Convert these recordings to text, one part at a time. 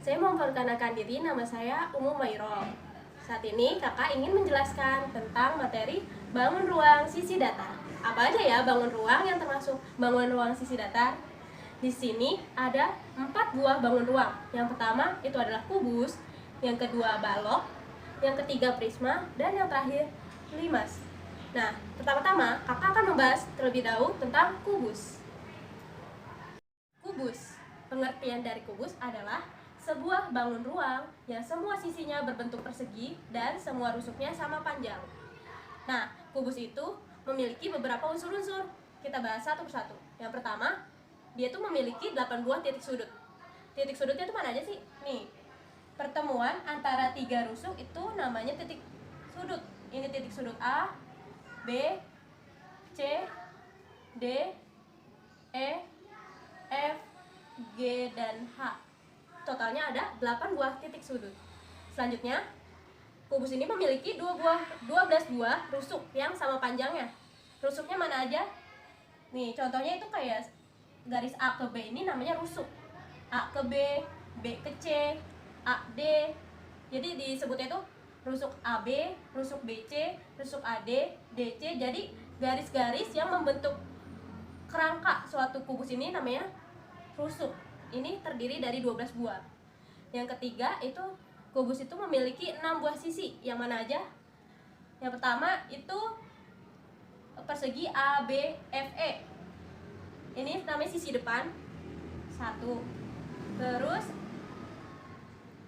Saya memperkenalkan diri, nama saya Umu Mairo. Saat ini kakak ingin menjelaskan tentang materi bangun ruang sisi datar. Apa aja ya bangun ruang yang termasuk bangun ruang sisi datar? Di sini ada 4 buah bangun ruang. Yang pertama itu adalah kubus, yang kedua balok, yang ketiga prisma, dan yang terakhir limas. Nah, pertama-tama kakak akan membahas terlebih dahulu tentang kubus. Kubus, pengertian dari kubus adalah sebuah bangun ruang yang semua sisinya berbentuk persegi dan semua rusuknya sama panjang. Nah, kubus itu memiliki beberapa unsur-unsur. Kita bahas satu persatu. Yang pertama, dia tuh memiliki 8 buah titik sudut. Titik sudutnya itu mana aja sih? Nih, pertemuan antara 3 rusuk itu namanya titik sudut. Ini titik sudut A, B, C, D, E, F, G, dan H. Totalnya ada 8 buah titik sudut. Selanjutnya, kubus ini memiliki 12 buah rusuk yang sama panjangnya. Rusuknya mana aja? Nih, contohnya itu kayak garis A ke B ini namanya rusuk. A ke B, B ke C, A, D. Jadi disebutnya itu rusuk AB, rusuk BC, rusuk AD, DC. Jadi garis-garis yang membentuk kerangka suatu kubus ini namanya rusuk. Ini terdiri dari 12 buah. Yang ketiga itu kubus itu memiliki 6 buah sisi. Yang mana aja? Yang pertama itu persegi A, B, F, E. Ini namanya sisi depan. 1. Terus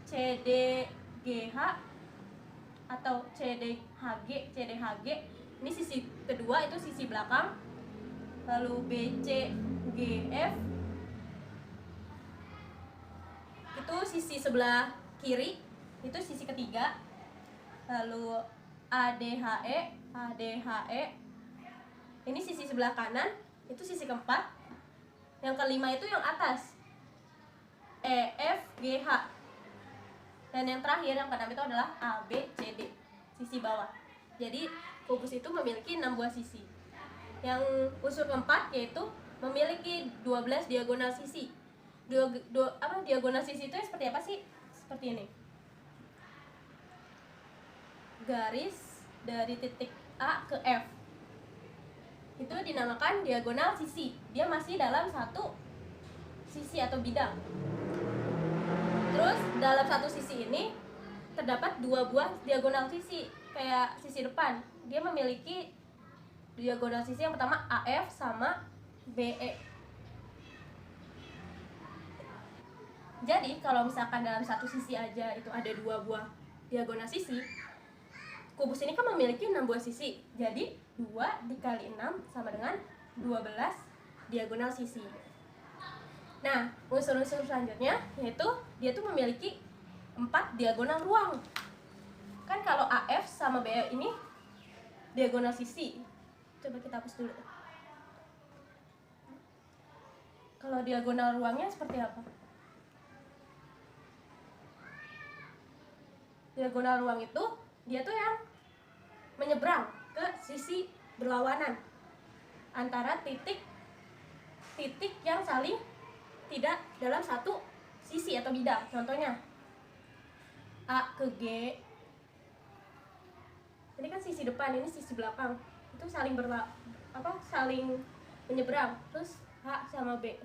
C, D, G, H atau C, D, H, G, C, D, H, G. Ini sisi kedua, itu sisi belakang. Lalu B, C, G, F itu sisi sebelah kiri, itu sisi ketiga. Lalu A, D, H, E, A, D, H, E ini sisi sebelah kanan, itu sisi keempat. Yang kelima itu yang atas, E, F, G, H. Dan yang terakhir, yang keenam itu adalah A, B, C, D, sisi bawah. Jadi kubus itu memiliki 6 buah sisi. Yang unsur keempat yaitu memiliki 12 diagonal sisi. Diagonal sisi itu seperti apa sih? Seperti ini. Garis dari titik A ke F itu dinamakan diagonal sisi. Dia masih dalam satu sisi atau bidang. Terus dalam satu sisi ini terdapat 2 buah diagonal sisi. Kayak sisi depan, dia memiliki diagonal sisi yang pertama AF sama BE. Jadi kalau misalkan dalam satu sisi aja itu ada 2 buah diagonal sisi, kubus ini kan memiliki 6 buah sisi. Jadi 2 dikali 6 sama dengan 12 diagonal sisi. Nah, unsur-unsur selanjutnya yaitu dia tuh memiliki 4 diagonal ruang. Kan kalau AF sama BE ini diagonal sisi. Coba kita hapus dulu. Kalau diagonal ruangnya seperti apa? Diagonal ruang itu dia tuh yang menyeberang ke sisi berlawanan antara titik yang saling tidak dalam satu sisi atau bidang. Contohnya A ke G, ini kan sisi depan, ini sisi belakang, itu saling saling menyeberang. Terus H sama B,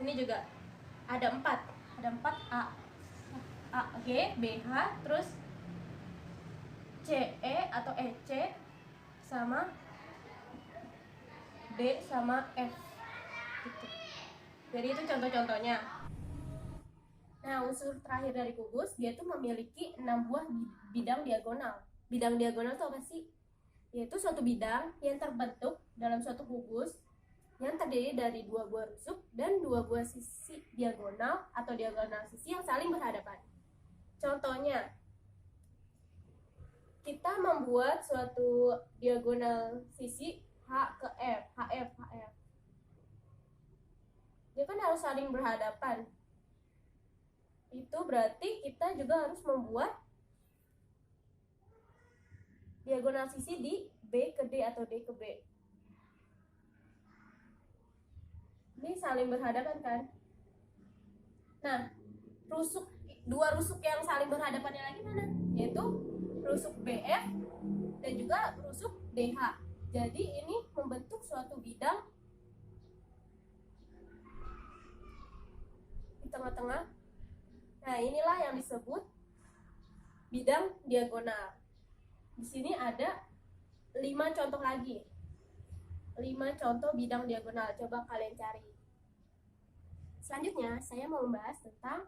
ini juga ada 4 A, G, B, H, terus C, E atau EC sama D sama F gitu. Jadi itu contoh-contohnya. Nah, unsur terakhir dari kubus, dia tuh memiliki 6 buah bidang diagonal. Bidang diagonal itu apa sih? Yaitu suatu bidang yang terbentuk dalam suatu kubus yang terdiri dari 2 buah rusuk dan 2 buah sisi diagonal atau diagonal sisi yang saling berhadapan. Contohnya, kita membuat suatu diagonal sisi H ke F, HF. Dia kan harus saling berhadapan. Itu berarti kita juga harus membuat diagonal sisi di B ke D atau D ke B. Ini saling berhadapan kan? Nah, dua rusuk yang saling berhadapannya lagi mana? Yaitu rusuk BF dan juga rusuk DH. Jadi ini membentuk suatu bidang di tengah-tengah. Nah, inilah yang disebut bidang diagonal. Di sini ada 5 contoh lagi. 5 contoh bidang diagonal. Coba kalian cari. Selanjutnya, saya mau membahas tentang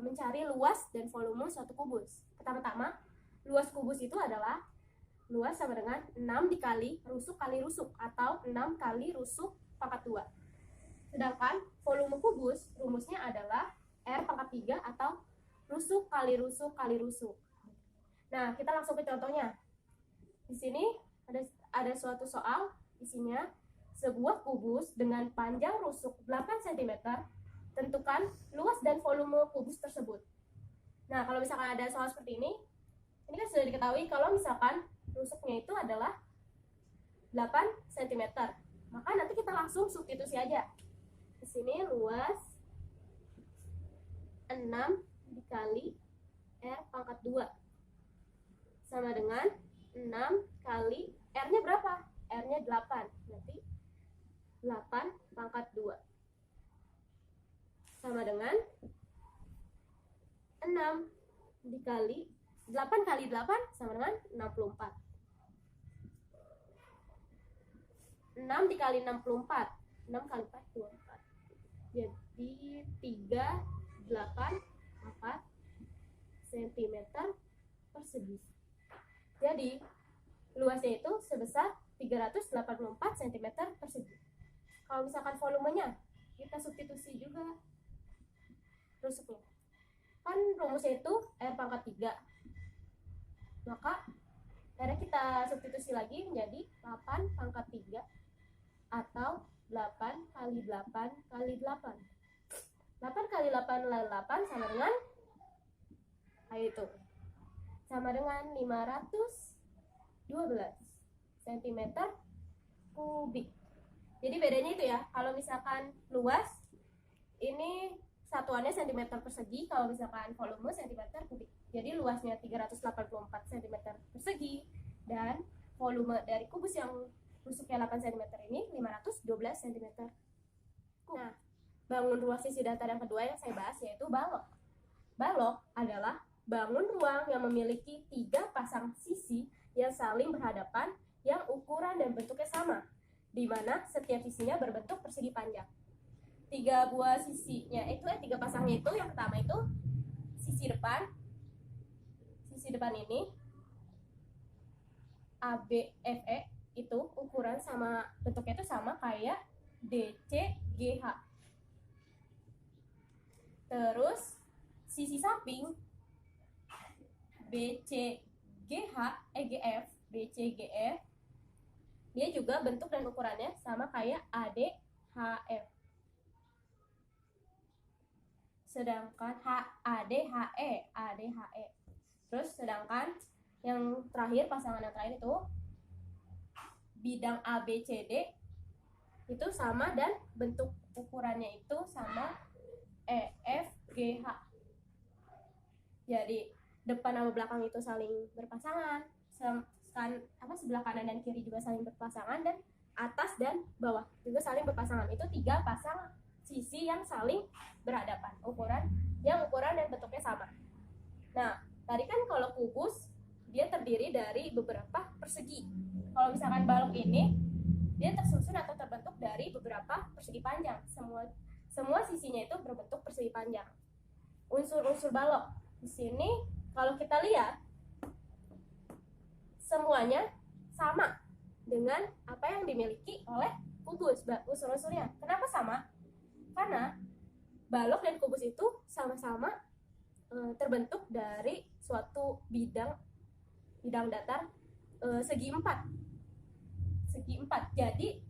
mencari luas dan volume suatu kubus. Pertama-tama, luas kubus itu adalah luas sama dengan 6 dikali rusuk kali rusuk atau 6 kali rusuk pangkat 2. Sedangkan volume kubus rumusnya adalah R pangkat 3 atau rusuk kali rusuk kali rusuk. Nah, kita langsung ke contohnya. Di sini ada suatu soal, isinya sebuah kubus dengan panjang rusuk 8 cm, tentukan luas dan volume kubus tersebut. Nah, kalau misalkan ada soal seperti ini kan sudah diketahui kalau misalkan rusuknya itu adalah 8 cm. Maka nanti kita langsung substitusi aja. Di sini luas 6 dikali R pangkat 2 sama dengan 6 kali R-nya berapa? R-nya 8. Berarti 8 pangkat 2 sama dengan 6 dikali 8 kali 8 sama dengan 64. 6 dikali 64, 6 kali 4 24. Jadi 384 cm persegi. Jadi luasnya itu sebesar 384 cm persegi. Kalau misalkan volumenya, kita substitusi juga rusuknya. Kan rumusnya itu R pangkat 3. Maka R kita substitusi lagi menjadi 8 pangkat 3 atau 8 kali 8 kali 8. 8 kali 8 kali 8 sama dengan itu. Sama dengan 512 cm kubik. Jadi bedanya itu ya, kalau misalkan luas ini satuannya cm persegi, kalau misalkan volume cm kubik. Jadi luasnya 384 cm persegi dan volume dari kubus yang rusuknya 8 cm ini 512 cm. Nah, bangun ruang sisi datar yang kedua yang saya bahas yaitu balok. Balok adalah bangun ruang yang memiliki 3 pasang sisi yang saling berhadapan yang ukuran dan bentuknya sama, di mana setiap sisinya berbentuk persegi panjang. 3 buah sisinya itu, 3 pasangnya itu, yang pertama itu sisi depan ini ABFE itu ukuran sama bentuknya itu sama kayak DCGH. Terus sisi samping BCGF dia juga bentuk dan ukurannya sama kayak ADHF. Sedangkan ADHE. Terus sedangkan yang terakhir, pasangan yang terakhir itu bidang ABCD itu sama dan bentuk ukurannya itu sama EFGH. Jadi depan sama belakang itu saling berpasangan, sebelah kanan dan kiri juga saling berpasangan, dan atas dan bawah juga saling berpasangan. Itu 3 pasang sisi yang saling berhadapan, ukuran dan bentuknya sama. Nah, tadi kan kalau kubus dia terdiri dari beberapa persegi. Kalau misalkan balok ini dia tersusun atau terbentuk dari beberapa persegi panjang. Semua sisinya itu berbentuk persegi panjang. Unsur-unsur balok di sini kalau kita lihat semuanya sama dengan apa yang dimiliki oleh kubus, unsur-unsurnya. Kenapa sama? Karena balok dan kubus itu sama-sama terbentuk dari suatu bidang datar segi 4. Jadi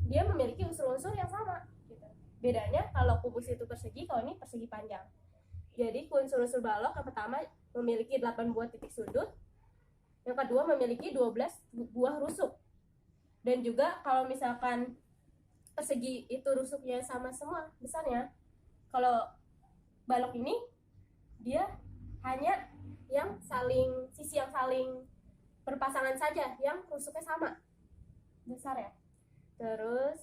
dia memiliki unsur-unsur yang sama gitu. Bedanya kalau kubus itu persegi, kalau ini persegi panjang. Jadi unsur-unsur balok yang pertama memiliki 8 buah titik sudut, yang kedua memiliki 12 buah rusuk. Dan juga kalau misalkan persegi itu rusuknya sama semua besarnya, kalau balok ini dia hanya yang sisi yang saling berpasangan saja, yang rusuknya sama besar ya. Terus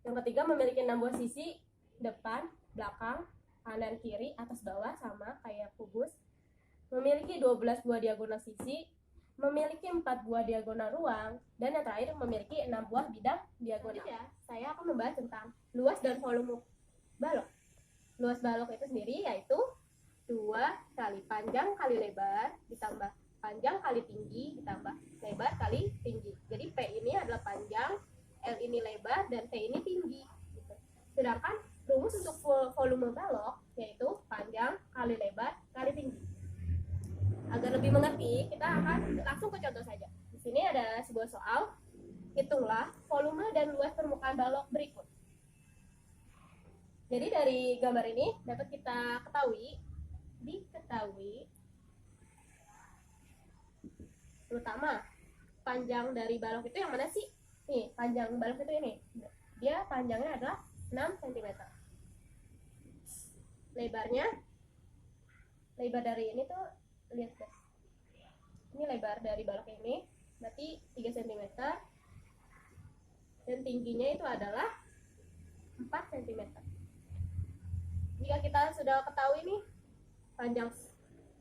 yang ketiga memiliki 6 buah sisi, depan, belakang, kanan, kiri, atas, bawah, sama kayak kubus. Memiliki 12 buah diagonal sisi, memiliki 4 buah diagonal ruang, dan yang terakhir memiliki 6 buah bidang diagonal. Ya, saya akan membahas tentang luas dan volume balok. Luas balok itu sendiri yaitu 2 kali panjang kali lebar ditambah panjang kali tinggi ditambah lebar kali tinggi. Jadi P ini adalah panjang, L ini lebar, dan T ini tinggi gitu. Sedangkan rumus untuk volume balok yaitu panjang kali lebar kali tinggi. Agar lebih mengerti, kita akan langsung ke contoh saja. Di sini ada sebuah soal. Hitunglah volume dan luas permukaan balok berikut. Jadi dari gambar ini dapat kita diketahui terutama panjang dari balok itu yang mana sih? Nih, panjang balok itu ini. Dia panjangnya adalah 6 cm. Lebar dari ini tuh, lihat deh. Ini lebar dari balok ini berarti 3 cm. Dan tingginya itu adalah 4 cm. Jika kita sudah ketahui nih panjang,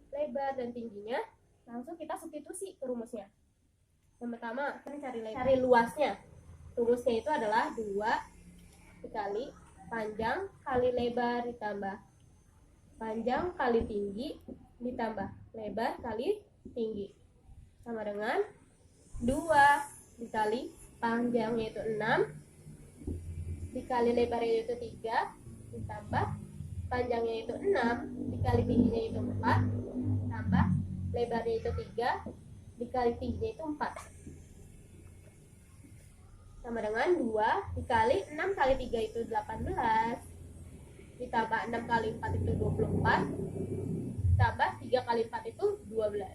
lebar, dan tingginya, langsung kita substitusi ke rumusnya. Yang pertama, kita cari luasnya. Rumusnya itu adalah 2 dikali panjang kali lebar ditambah panjang kali tinggi ditambah lebar kali tinggi. Sama dengan 2 dikali panjangnya itu 6 dikali lebarnya itu 3 ditambah panjangnya itu 6 dikali tingginya itu 4 tambah lebarnya itu 3 dikali tingginya itu 4 sama dengan 2 dikali 6 kali 3 itu 18 ditambah 6 kali 4 itu 24 tambah 3 kali 4 itu 12.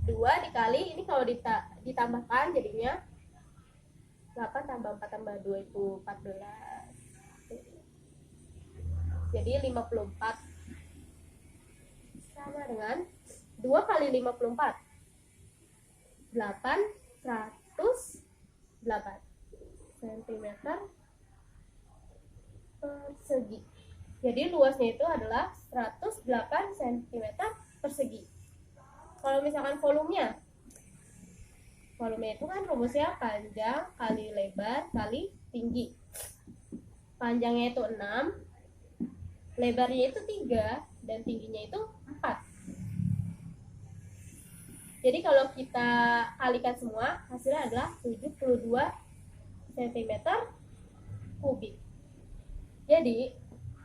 2 dikali, ini kalau ditambahkan jadinya 8 tambah 4 tambah 2 itu 14. Jadi 54 sama dengan 2 kali 54 108 cm persegi. Jadi luasnya itu adalah 108 cm persegi. Kalau misalkan volumenya itu kan rumusnya panjang kali lebar kali tinggi. Panjangnya itu 6, lebarnya itu 3, dan tingginya itu 4. Jadi kalau kita kalikan semua, hasilnya adalah 72 cm kubik. Jadi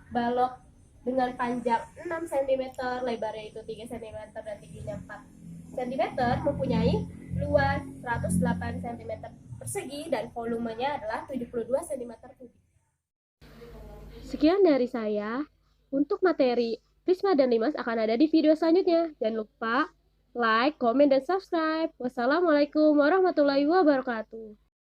balok dengan panjang 6 cm, lebarnya itu 3 cm, dan tingginya 4 cm mempunyai luas 108 cm persegi dan volumenya adalah 72 cm kubik. Sekian dari saya. Untuk materi Prisma dan Limas akan ada di video selanjutnya. Jangan lupa like, komen, dan subscribe. Wassalamualaikum warahmatullahi wabarakatuh.